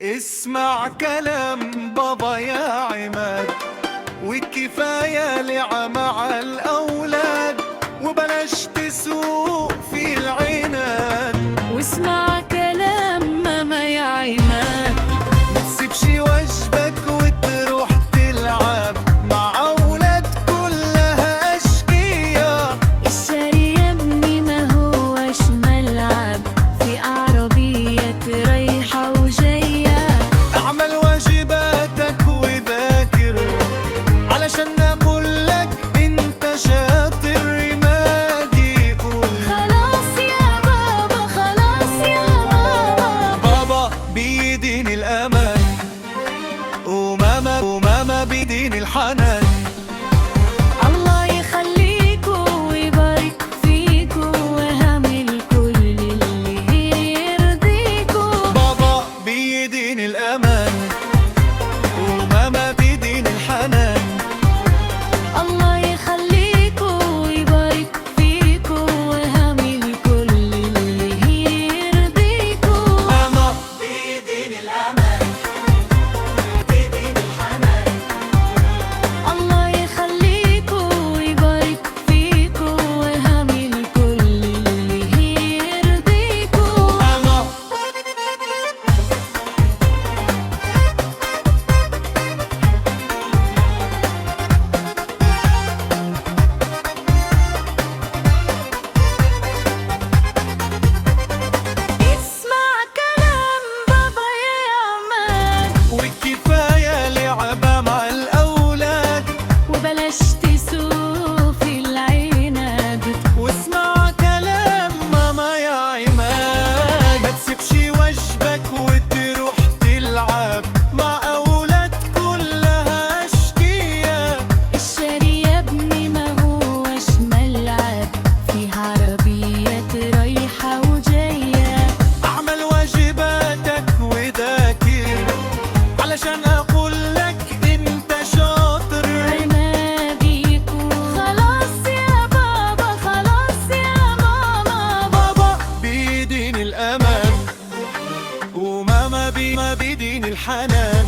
اسمع كلام بابا يا عماد، وكفاية لعب مع الأولاد، وبلاش تسوق في العناد. واسمع كلام ماما يا عماد، ما تسيبش واجبك وتروح تلعب مع أولاد كلها أشقية. الشاري يا ابني ما هوش ملعب، في عربية رايحة وجاية. اعمل واجباتك وذاكر علشان أقول لك انت شاطر. ما يقول خلاص يا بابا، خلاص يا ماما. بابا بيدين الأمان، وماما بيدين الحنان. الله يخليكوا ويبارك فيكوا، وهعمل كل اللي يرضيكوا. بابا بيدين الأمان، وماما بيدين الحنان. الله يخليكوا ويبارك فيكوا، وهعمل كل اللي يرضيكوا. ماما بيدين الأمان، بيدين الحنان. الله يخليكوا ويبارك فيكوا، وهعمل كل اللي يرضيكوا. ماما اسمع كلام بابا يا عماد، وكفاية لعبة مع الأولاد، وبلاش تسوق في العناد. واسمع كلام ماما يا عماد. ما تسيبش واجبك وتروح تلعب مع أولاد كلها أشقية. الشاري يا ابني ما هوش ملعب، في عربية رايحة وجاية. اعمل واجباتك وذاكر علشان أقول لك انت شاطر. عماديكوا خلاص يا بابا، خلاص يا ماما. بابا بيدين الأمان، وماما بيدين الحنان.